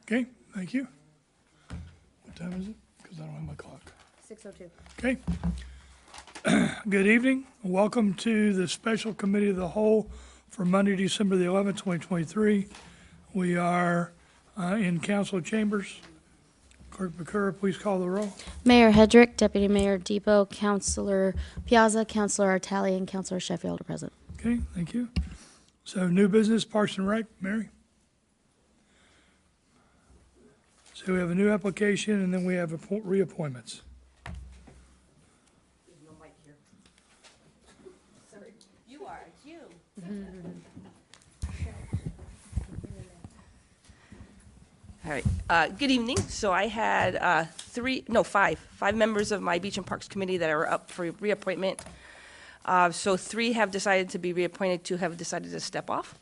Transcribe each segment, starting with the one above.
Okay, thank you. What time is it? Because I don't have my clock. 6:02. Okay. Good evening. Welcome to the Special Committee of the Whole for Monday, December the 11th, 2023. We are in council chambers. Clerk Bakura, please call the roll. Mayor Hedrick, Deputy Mayor Depot, Councilor Piazza, Councilor Artali, and Councilor Sheffield are present. Okay, thank you. So new business, Parks and Rec, Mary? So we have a new application and then we have reappointments. You are, it's you. All right, good evening. So I had five members of my Beach and Parks Committee that are up for reappointment. So 3 have decided to be reappointed, 2 have decided to step off.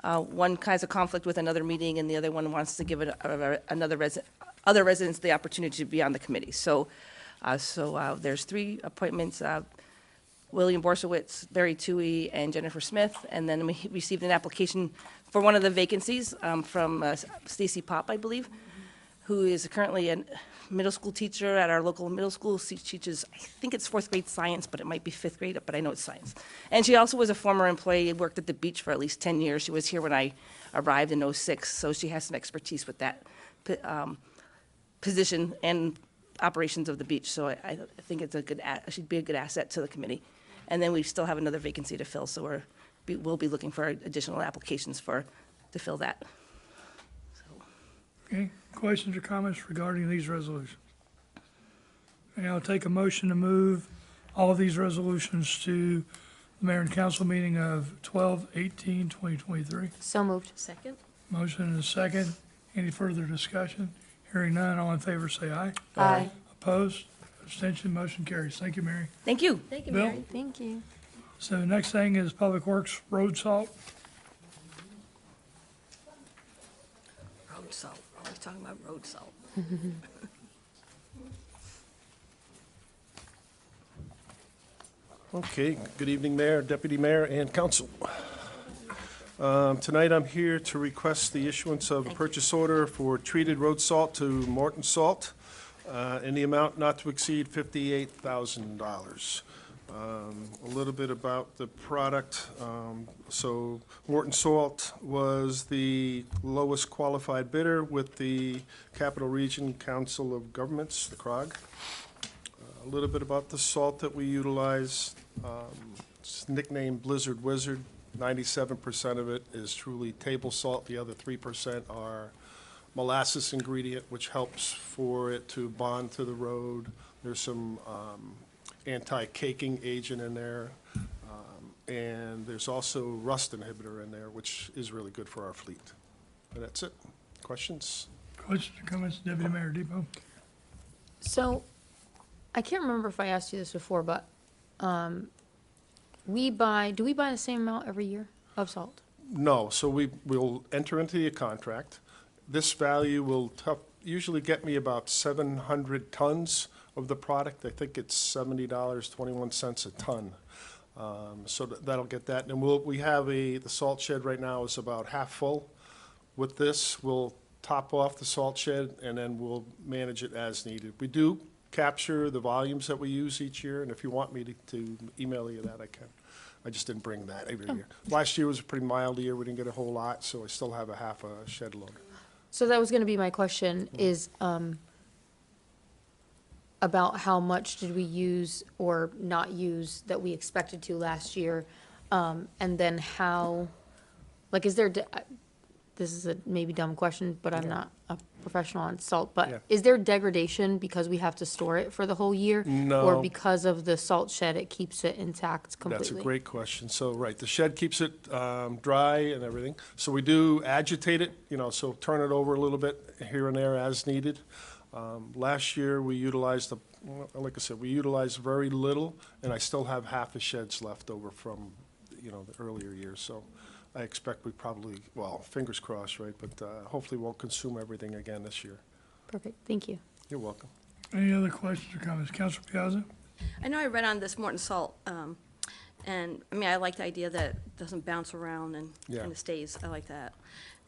One has a conflict with another meeting, and the other one wants to give other residents the opportunity to be on the committee. So there's 3 appointments, William Borsowitz, Barry Toohey, and Jennifer Smith. And then we received an application for one of the vacancies from Stacy Pop, I believe, who is currently a middle school teacher at our local middle school. She teaches, I think it's 4th grade science, but it might be 5th grade, but I know it's science. And she also was a former employee, worked at the beach for at least 10 years. She was here when I arrived in '06, so she has some expertise with that position and operations of the beach. So I think it's she'd be a good asset to the committee. And then we still have another vacancy to fill, so we'll be looking for additional applications to fill that. Okay, questions or comments regarding these resolutions? And I'll take a motion to move all of these resolutions to the mayor and council meeting of 12/18/2023. So moved. Second. Motion and a second. Any further discussion? Hearing none, all in favor say aye. Aye. Opposed? Abstention, motion carries. Thank you, Mary. Thank you. Thank you, Bill? Mary. Thank you. So the next thing is Public Works road salt. Road salt. Always talking about road salt. Okay, good evening, Mayor, Deputy Mayor, and Council. Tonight, I'm here to request the issuance of a purchase order for treated road salt to Morton Salt in the amount not to exceed $58,000. A little bit about the product. So Morton Salt was the lowest qualified bidder with the Capital Region Council of Governments, the CROG. A little bit about the salt that we utilize. It's nicknamed Blizzard Wizard. 97% of it is truly table salt. The other 3% are molasses ingredient, which helps for it to bond to the road. There's some anti-caking agent in there. And there's also rust inhibitor in there, which is really good for our fleet. And that's it. Questions? Questions or comments, Deputy Mayor Depot? So, I can't remember if I asked you this before, but do we buy the same amount every year of salt? No, so we'll enter into a contract. This value will usually get me about 700 tons of the product. I think it's $70.21 a ton. So that'll get that. And we have the salt shed right now is about half full. With this, we'll top off the salt shed and then we'll manage it as needed. We do capture the volumes that we use each year, and if you want me to email you that, I can. I just didn't bring that every year. Last year was a pretty mild year. We didn't get a whole lot, so I still have a half a shed load. So that was gonna be my question, is about how much did we use or not use that we expected to last year? And then how, like, is there, this is a maybe dumb question, but I'm not a professional on salt, Yeah. but is there degradation because we have to store it for the whole year? No. Or because of the salt shed, it keeps it intact completely? That's a great question. So, right, the shed keeps it dry and everything. So we do agitate it, so turn it over a little bit here and there as needed. Last year, we utilized, like I said, we utilized very little, and I still have half the sheds left over from, the earlier years. So I expect we probably, well, fingers crossed, right, but hopefully won't consume everything again this year. Perfect, thank you. You're welcome. Any other questions or comments? Councilor Piazza? I know I read on this Morton Salt, and, I mean, I like the idea that it doesn't bounce around and Yeah. kind of stays. I like that.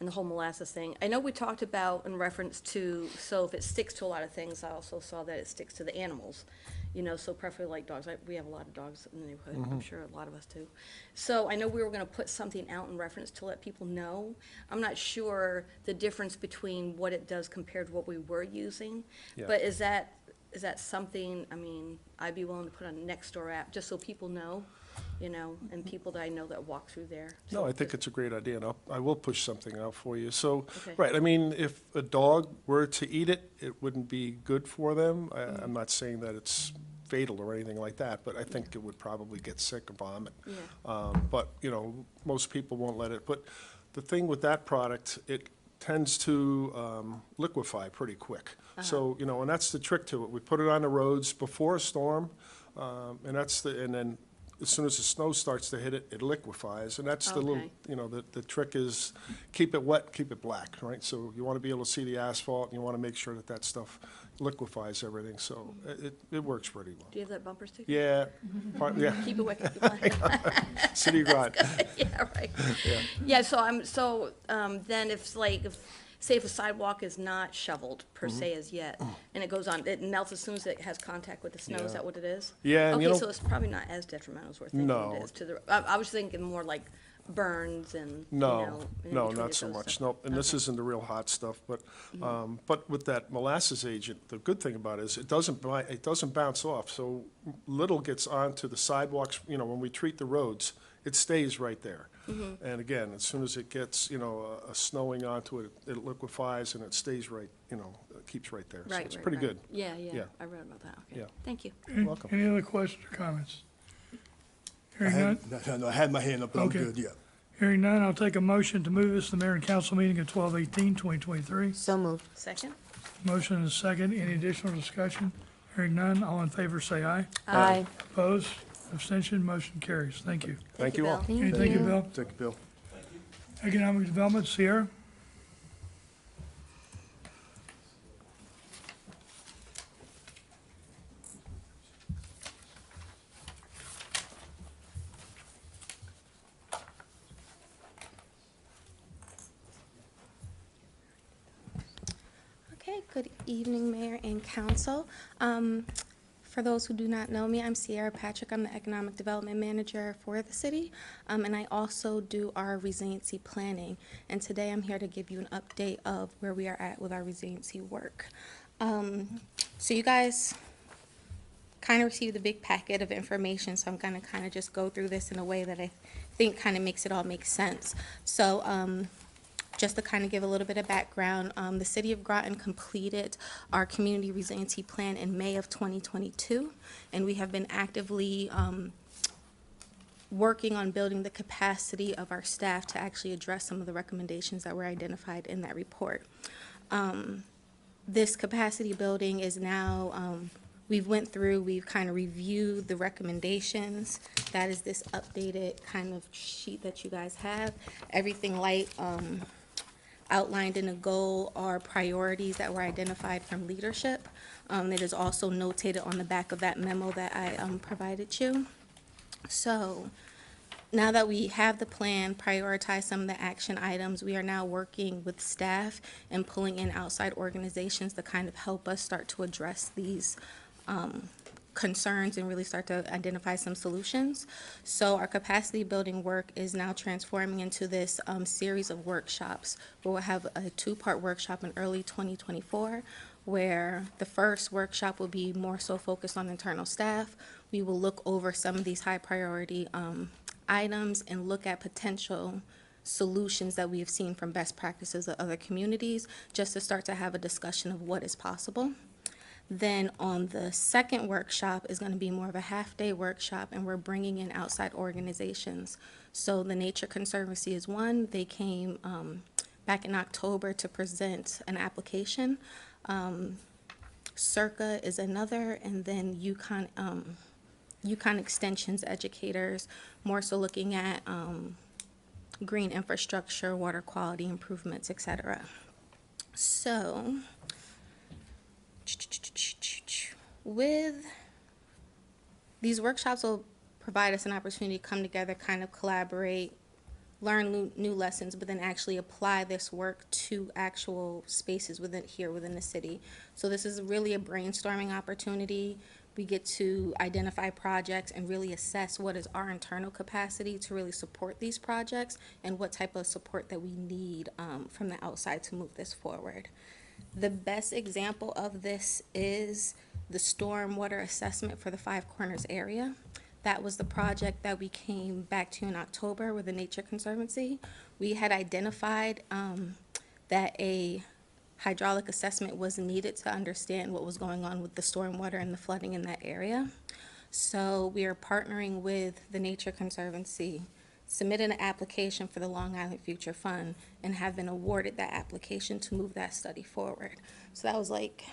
And the whole molasses thing. I know we talked about in reference to, so if it sticks to a lot of things, I also saw that it sticks to the animals. You know, so preferably like dogs. We have a lot of dogs in the neighborhood. I'm sure a lot of us do. So I know we were gonna put something out in reference to let people know. I'm not sure the difference between what it does compared to what we were using. Yeah. But is that something, I mean, I'd be willing to put on a Nextdoor app, just so people know, you know, and people that I know that walk through there. No, So I think it's a great idea, and I will push something out for you. So, Okay. right, I mean, if a dog were to eat it, it wouldn't be good for them. I'm not saying that it's fatal or anything like that, but I think it would probably get sick or vomit. Yeah. But, you know, most people won't let it. But the thing with that product, it tends to liquefy pretty quick. So, you know, and that's the trick to it. We put it on the roads before a storm, and then as soon as the snow starts to hit it, it liquefies. And that's the little, Okay. you know, the trick is keep it wet, keep it black, right? So you want to be able to see the asphalt, and you want to make sure that that stuff liquefies everything. So it works pretty well. Do you have that bumper sticker? Yeah, yeah, Keep it wet, keep it black. City of Groton. Yeah, right. Yeah, so then say if a sidewalk is not shoveled per se as yet, and it goes on, it melts as soon as it has contact with the snow, Yeah. is that what it is? Yeah, and you Okay, know- so it's probably not as detrimental as we're thinking No. it is to the, I was thinking more like burns and, you No, know. in no, between not of so those much, stuff. nope, and this Okay. isn't the real hot stuff, but with that molasses agent, the good thing about it is it doesn't bounce off, so little gets onto the sidewalks, you know, when we treat the roads, it stays right there. Mm-hmm. And again, as soon as it gets, you know, a snowing onto it, it liquefies and it stays right, you know, it keeps right there, so Right, it's right, pretty right. good. Yeah, yeah, Yeah. I read about that, okay. Yeah. Thank you. Welcome. Any other questions or comments? I Hearing none, had, no, I had my hand up, but I'm Okay. good, yeah. hearing none, I'll take a motion to move this to the mayor and council meeting of 12/18/2023. So moved. Second? Motion and a second. Any additional discussion? Hearing none, all in favor say aye. Aye. Opposed? Abstention? Motion carries. Thank you. Thank you all. Bill. Thank you, Bill. Thank you, Bill. Economic Development, Sierra? Okay, good evening, Mayor and Council. For those who do not know me, I'm Sierra Patrick. I'm the Economic Development Manager for the city, and I also do our resiliency planning. And today I'm here to give you an update of where we are at with our resiliency work. So you guys kind of received a big packet of information, so I'm going to kind of just go through this in a way that I think kind of makes it all make sense. So just to kind of give a little bit of background, the City of Groton completed our Community Resiliency Plan in May of 2022, and we have been actively working on building the capacity of our staff to actually address some of the recommendations that were identified in that report. This capacity building is now, we've kind of reviewed the recommendations. That is this updated kind of sheet that you guys have. Everything outlined in a goal are priorities that were identified from leadership. It is also notated on the back of that memo that I provided you. So now that we have the plan, prioritize some of the action items, we are now working with staff and pulling in outside organizations to kind of help us start to address these concerns and really start to identify some solutions. So our capacity building work is now transforming into this series of workshops where we'll have a two-part workshop in early 2024, where the first workshop will be more so focused on internal staff. We will look over some of these high priority items and look at potential solutions that we have seen from best practices of other communities, just to start to have a discussion of what is possible. Then on the second workshop is going to be more of a half-day workshop, and we're bringing in outside organizations. So the Nature Conservancy is one. They came back in October to present an application. Circa is another, and then Yukon Extension's educators, more so looking at green infrastructure, water quality improvements, et cetera. So, with these workshops will provide us an opportunity to come together, kind of collaborate, learn new lessons, but then actually apply this work to actual spaces within the city. So this is really a brainstorming opportunity. We get to identify projects and really assess what is our internal capacity to really support these projects and what type of support that we need from the outside to move this forward. The best example of this is the stormwater assessment for the Five Corners area. That was the project that we came back to in October with the Nature Conservancy. We had identified that a hydraulic assessment was needed to understand what was going on with the stormwater and the flooding in that area. So we are partnering with the Nature Conservancy, submitted an application for the Long Island Future Fund, and have been awarded that application to move that study forward. So that was like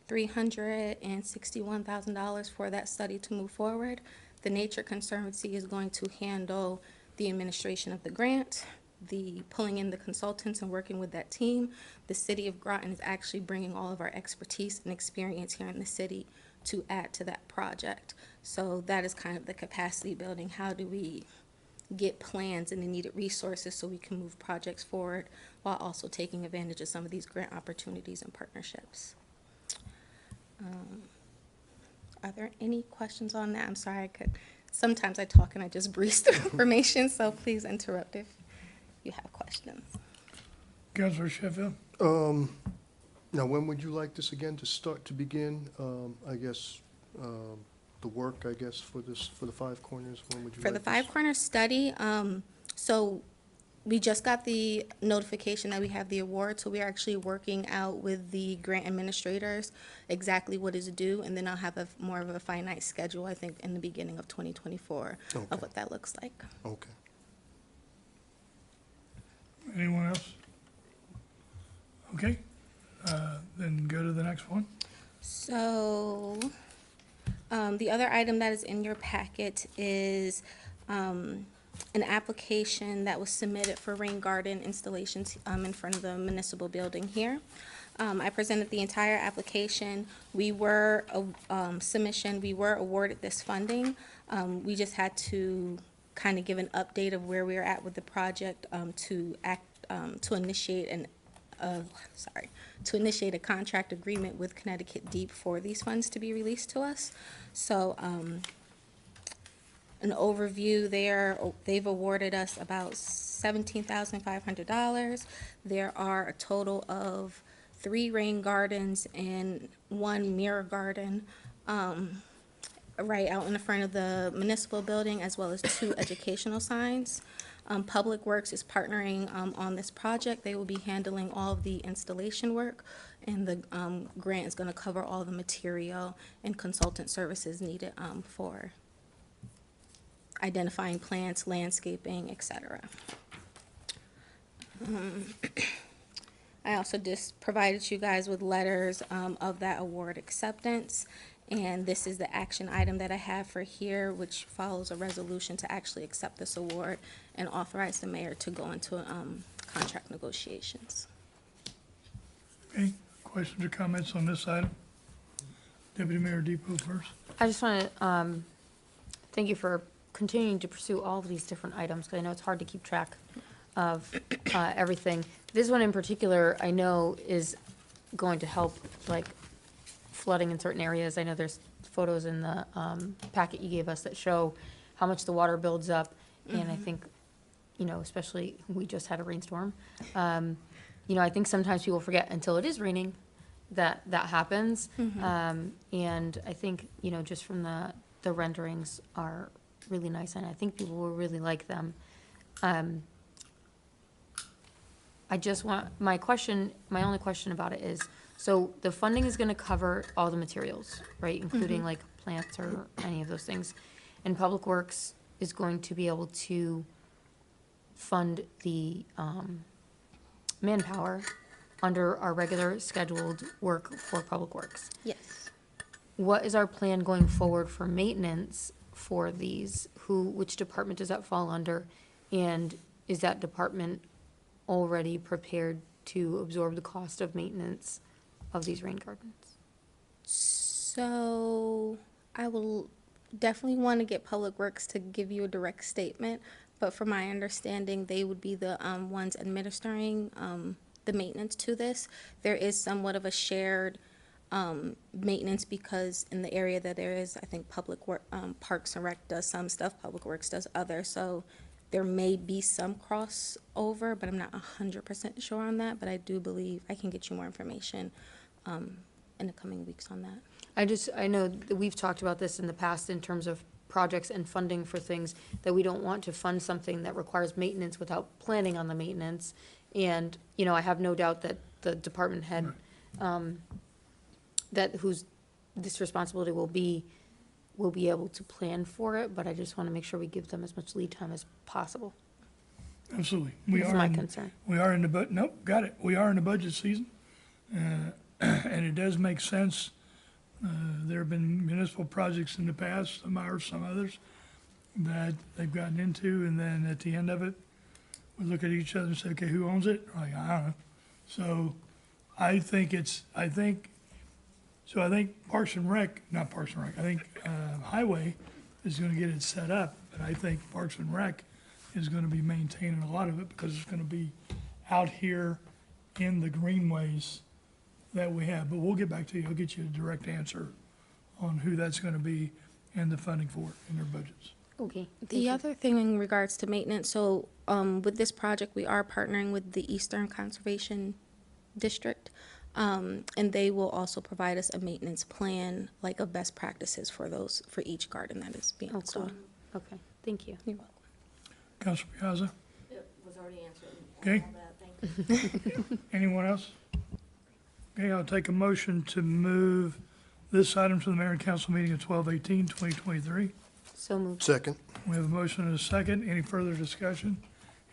$361,000 for that study to move forward. The Nature Conservancy is going to handle the administration of the grant, the pulling in the consultants and working with that team. The city of Groton is actually bringing all of our expertise and experience here in the city to add to that project. So that is kind of the capacity building. How do we get plans and the needed resources so we can move projects forward while also taking advantage of some of these grant opportunities and partnerships? Are there any questions on that? I'm sorry, sometimes I talk and I just breeze through information, so please interrupt if you have questions. Councilor Sheffield? Now, when would you like this again to begin? I guess, the work, I guess, for the Five Corners, when would you For like the this? Five Corners study, so we just got the notification that we have the award, so we're actually working out with the grant administrators exactly what is due, and then I'll have more of a finite schedule, I think, in the beginning of 2024 Okay. of what that looks like. Okay. Anyone else? Okay, then go to the next one. So, the other item that is in your packet is an application that was submitted for rain garden installations in front of the municipal building here. I presented the entire application. We were awarded this funding. We just had to kind of give an update of where we are at with the project to initiate a contract agreement with Connecticut Deep for these funds to be released to us. So, an overview there, they've awarded us about $17,500. There are a total of 3 rain gardens and 1 mirror garden right out in the front of the municipal building, as well as 2 educational signs. Public Works is partnering on this project. They will be handling all of the installation work, and the grant is going to cover all the material and consultant services needed for identifying plants, landscaping, etc. I also just provided you guys with letters of that award acceptance, and this is the action item that I have for here, which follows a resolution to actually accept this award and authorize the mayor to go into contract negotiations. Okay, questions or comments on this item? Deputy Mayor Depot first. I just want to thank you for continuing to pursue all of these different items, because I know it's hard to keep track of everything. This one in particular, I know, is going to help, like, flooding in certain areas. I know there's photos in the packet you gave us that show how much the water builds up, and I think, especially, we just had a rainstorm. I think sometimes people forget until it is raining that happens. And I think, just from the renderings are really nice, and I think people will really like them. I just want, my only question about it is, so the funding is gonna cover all the materials, right? Including like plants or any of those things. And Public Works is going to be able to fund the manpower under our regular scheduled work for Public Works. Yes. What is our plan going forward for maintenance for these? Which department does that fall under? And is that department already prepared to absorb the cost of maintenance of these rain gardens? So I will definitely want to get Public Works to give you a direct statement, but from my understanding, they would be the ones administering the maintenance to this. There is somewhat of a shared maintenance because in the area that there is, I think Parks and Rec does some stuff, Public Works does other, so there may be some crossover, but I'm not 100% sure on that, but I do believe I can get you more information in the coming weeks on that. I know that we've talked about this in the past in terms of projects and funding for things, that we don't want to fund something that requires maintenance without planning on the maintenance. And, I have no doubt that the department head, that whose this responsibility will be able to plan for it, but I just want to make sure we give them as much lead time as possible. Absolutely. That's my concern. We are in the, nope, got it. We are in the budget season. And it does make sense. There have been municipal projects in the past, some ours, some others, that they've gotten into, and then at the end of it, we look at each other and say, okay, who owns it? Like, I don't know. So I think Parks and Rec, not Parks and Rec, I think Highway is gonna get it set up, but I think Parks and Rec is gonna be maintaining a lot of it because it's gonna be out here in the greenways that we have. But we'll get back to you. I'll get you a direct answer on who that's gonna be and the funding for it in their budgets. Okay. The other thing in regards to maintenance, so with this project, we are partnering with the Eastern Conservation District, and they will also provide us a maintenance plan, like of best practices for each garden that is being Oh, cool. installed. Okay, thank you. You're welcome. Councilor Piazza, It was already answered. Okay. All that, thank you. anyone else? Okay, I'll take a motion to move this item to the mayor and council meeting of 12/18/2023. So moved. Second. We have a motion and a second. Any further discussion?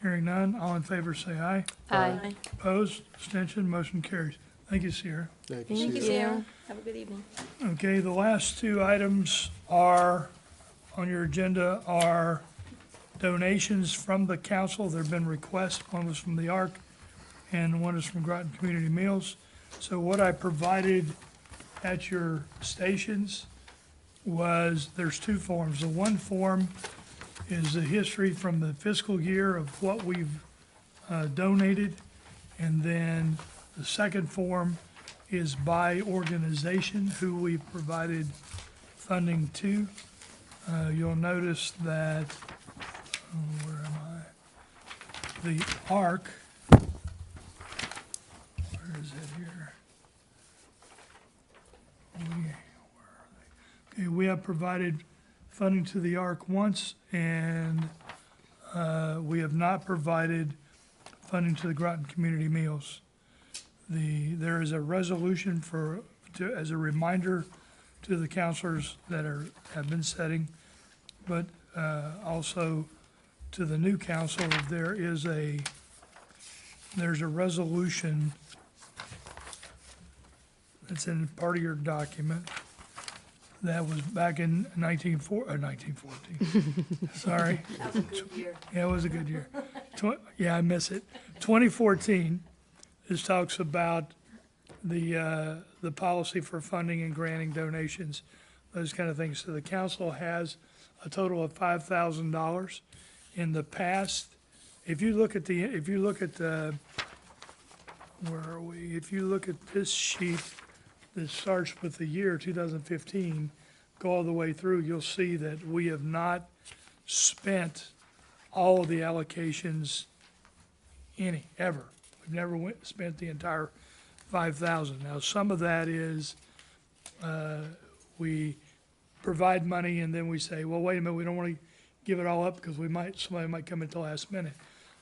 Hearing none, all in favor say aye. Aye. Opposed, abstention, motion carries. Thank you, Sierra. Thank you, Thank you, Sierra. Sarah. Have a good evening. Okay, the last two items are, on your agenda, are donations from the council. There have been requests. One was from the ARC and one is from Groton Community Meals. So what I provided at your stations was, there's two forms. The one form is the history from the fiscal year of what we've donated. And then the second form is by organization, who we provided funding to. You'll notice that, where am I? The ARC, where is it here? Okay, we have provided funding to the ARC once, and we have not provided funding to the Groton Community Meals. There is a resolution as a reminder to the counselors that have been setting, but also to the new council, there's a resolution that's in part of your document that was back in 1914. Sorry. That was a good year. Yeah, it was a good year. Yeah, I miss it. 2014, this talks about the policy for funding and granting donations, those kind of things. So the council has a total of $5,000. In the past, if you look at where are we? If you look at this sheet that starts with the year 2015, go all the way through, you'll see that we have not spent all of the allocations ever. We've never spent the entire 5,000. Now, some of that is, we provide money and then we say, well, wait a minute, we don't want to give it all up because somebody might come at the last minute.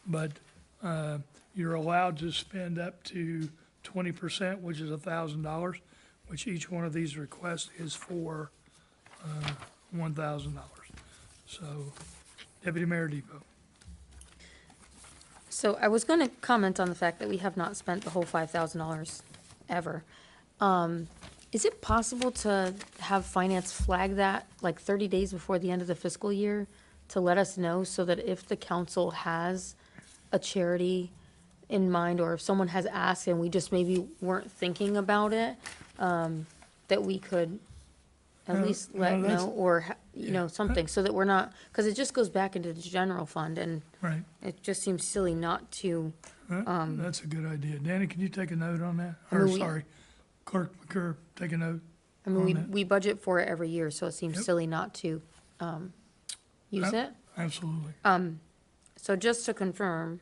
But, you're allowed to spend up to 20%, which is $1,000, which each one of these requests is for, $1,000. So, Deputy Mayor Depot. So I was gonna comment on the fact that we have not spent the whole $5,000 ever. Is it possible to have finance flag that like 30 days before the end of the fiscal year to let us know, so that if the council has a charity in mind, or if someone has asked and we just maybe weren't thinking about it, that we could at No, least no, let that's- know, or, you know, something, so that we're not, because it just goes back into the general fund, and Right. it just seems silly not to. That's a good idea. Danny, can you take a note on that? I Or, mean, we- sorry, Clerk McCurr, take a note. I mean, we, on that. we budget for it every year, so it seems Yep. silly not to, use it. Absolutely. So just to confirm,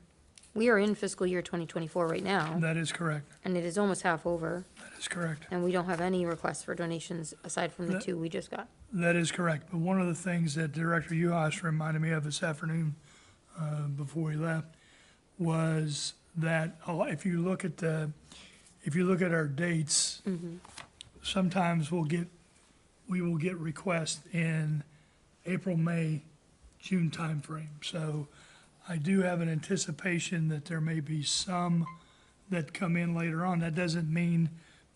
we are in fiscal year 2024 right now, That is correct. and it is almost half over, That is correct. and we don't have any requests for donations aside from the That- 2 we just got. That is correct. But one of the things that Director Uhas reminded me of this afternoon, before he left, was that if you look at our dates, sometimes we will get requests in April, May, June timeframe. So I do have an anticipation that there may be some that come in later on. That doesn't mean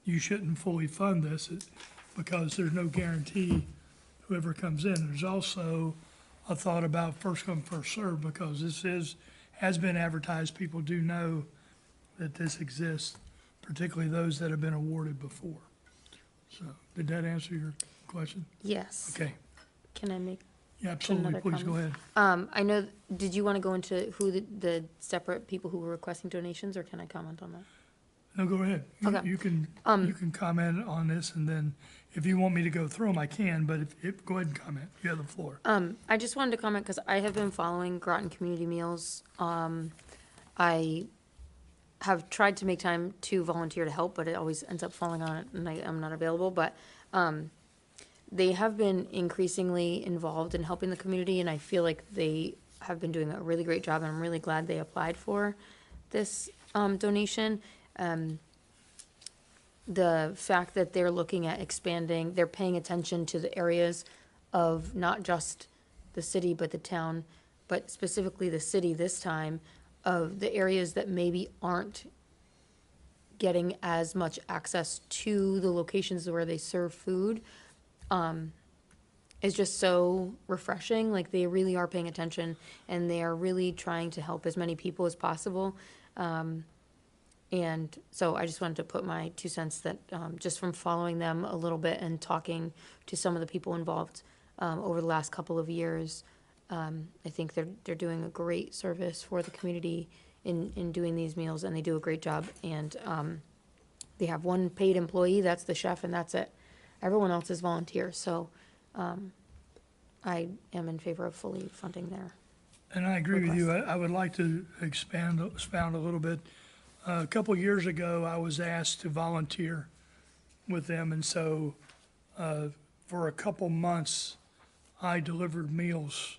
you shouldn't fully fund this, because there's no guarantee whoever comes in. There's also a thought about first come, first served, because has been advertised. People do know that this exists, particularly those that have been awarded before. So, did that answer your question? Yes. Okay, Can I make, yeah, absolutely, Another please go ahead. comment? I know, did you want to go into who the separate people who were requesting donations, or can I comment on that? No, go ahead. Okay. You can comment on this, and then if you want me to go through them, I can, but go ahead and comment. You have the floor. I just wanted to comment because I have been following Groton Community Meals. I have tried to make time to volunteer to help, but it always ends up falling on it, and I'm not available. But they have been increasingly involved in helping the community, and I feel like they have been doing a really great job, and I'm really glad they applied for this donation. The fact that they're looking at expanding, they're paying attention to the areas of not just the city, but the town, but specifically the city this time, of the areas that maybe aren't getting as much access to the locations where they serve food, is just so refreshing. Like, they really are paying attention, and they are really trying to help as many people as possible. And so I just wanted to put my 2 cents that, just from following them a little bit and talking to some of the people involved over the last couple of years, I think they're doing a great service for the community in doing these meals, and they do a great job. And they have one paid employee, that's the chef, and that's it. Everyone else is volunteer, so I am in favor of fully funding their. And I agree with you. I would like to expound a little bit. A couple years ago, I was asked to volunteer with them, and so for a couple months, I delivered meals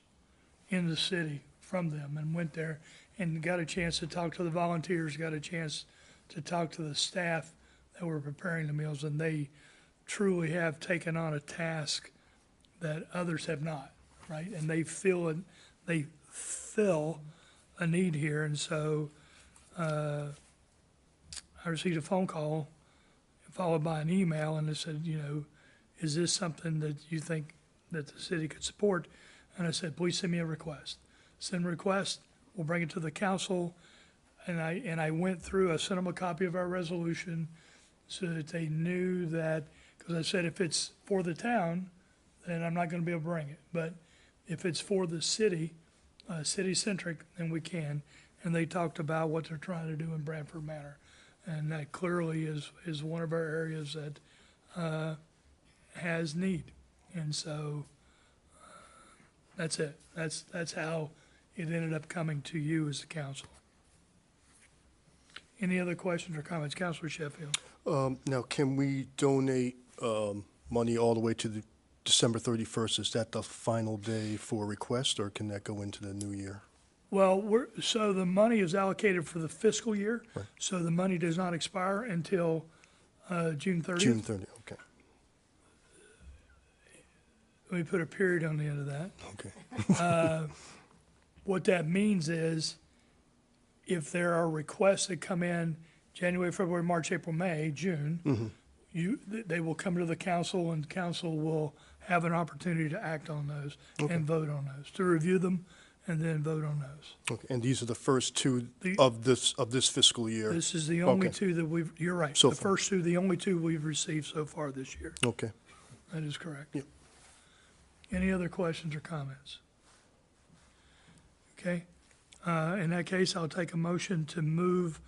in the city from them, and went there and got a chance to talk to the volunteers, got a chance to talk to the staff that were preparing the meals, and they truly have taken on a task that others have not, right? And they fill a need here, and so I received a phone call followed by an email, and it said, is this something that you think that the city could support? And I said, please send me a request. Send a request, we'll bring it to the council. And I went through, I sent them a copy of our resolution so that they knew that, because I said, if it's for the town, then I'm not gonna be able to bring it. But if it's for the city, city-centric, then we can. And they talked about what they're trying to do in Branford Manor. And that clearly is one of our areas that has need. And so that's it. That's how it ended up coming to you as the council. Any other questions or comments? Councilor Sheffield? Now, can we donate money all the way to the December 31st? Is that the final day for request, or can that go into the new year? Well, so the money is allocated for the fiscal year. Right. So the money does not expire until June 30th. June 30th, okay, Let me put a period on the end of that. okay. What that means is, if there are requests that come in January, February, March, April, May, June, they will come to the council, and council will have an opportunity to act on those and vote on those, to review them and then vote on those. Okay, and these are the first two The- of this fiscal year? This is the only Okay. two that you're right. So The far. first two, the only two we've received so far this year. Okay. That is correct. Yep. Any other questions or comments? Okay. In that case, I'll take a motion to move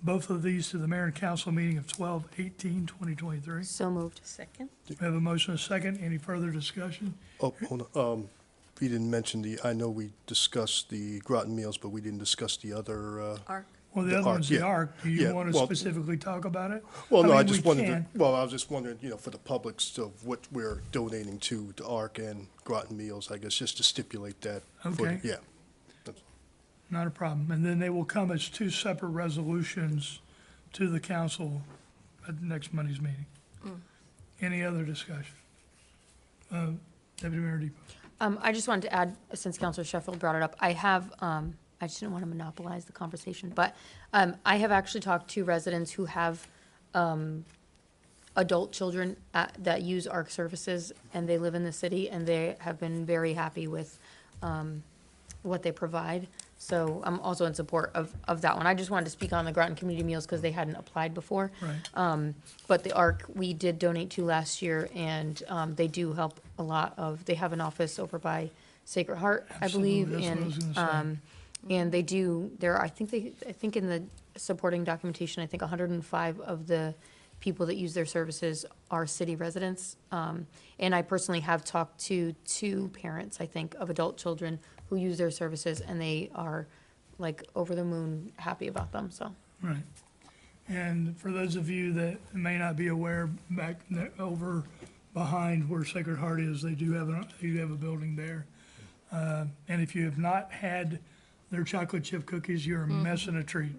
both of these to the mayor and council meeting of 12/18/2023. So moved. Second? We have a motion and a second. Any further discussion? Oh, hold on. We didn't mention I know we discussed the Groton meals, but we didn't discuss the other, Arc? Well, the The other ARC, one's the yeah. ARC. Do you Yeah, want to well- specifically talk about it? well, no, I mean, just we wanted to, can. well, I was just wondering, for the public, so what we're donating to the ARC and Groton meals, I guess, just to stipulate that. for the- Okay. Yeah. That's- Not a problem. And then they will come as two separate resolutions to the council at next Monday's meeting. Any other discussion? Deputy Mayor Depot. I just wanted to add, since Counselor Sheffield brought it up, I have, I just didn't want to monopolize the conversation, but I have actually talked to residents who have adult children that use ARC services, and they live in the city, and they have been very happy with what they provide. So I'm also in support of that one. I just wanted to speak on the Groton Community Meals because they hadn't applied before. Right. But the ARC, we did donate to last year, and they do help a lot of, they have an office over by Sacred Heart, I believe. Absolutely, that's what I was gonna say. And they do, I think in the supporting documentation, I think 105 of the people that use their services are city residents. And I personally have talked to 2 parents, I think, of adult children who use their services, and they are like over the moon happy about them, so. Right. And for those of you that may not be aware, over behind where Sacred Heart is, they do have a building there. And if you have not had their chocolate chip cookies, you're a mess and a treat.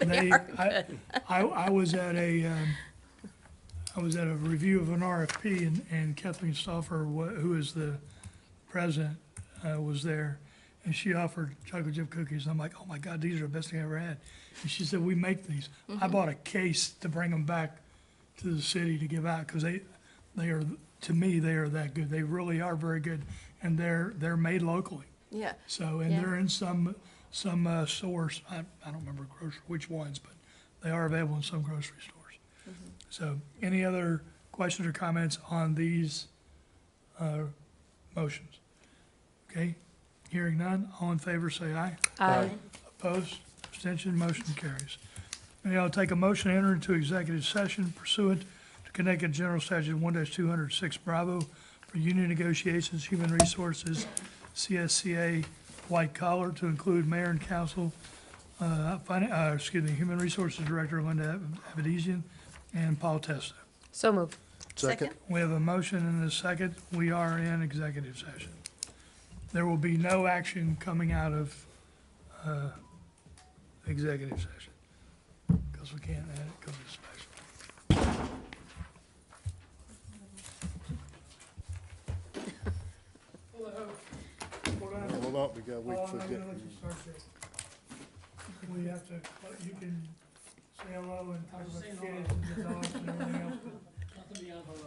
I was at a review of an RFP, and Kathleen Stauffer, who is the president, was there, and she offered chocolate chip cookies. And I'm like, oh my God, these are the best thing I ever had. And she said, we make these. I bought a case to bring them back to the city to give out, because they are, to me, they are that good. They really are very good, and they're made locally. Yeah. So, and they're in some stores, I don't remember which ones, but they are available in some grocery stores. So, any other questions or comments on these motions? Okay, hearing none, all in favor say aye. Aye. Opposed, abstention, motion carries. And I'll take a motion to enter into executive session pursuant to Connecticut General Statute 1-206 Bravo for union negotiations, human resources, CSCA, white collar, to include mayor and council, Human Resources Director Linda Avedisian and Paul Testa. So moved. Second? We have a motion and a second. We are in executive session. There will be no action coming out of executive session, because we can't add it, because it's special. Hold on, we gotta wait Oh, for I'm the. gonna let you start there. We have to, you can say hello and talk about kids and the dogs and everything else, but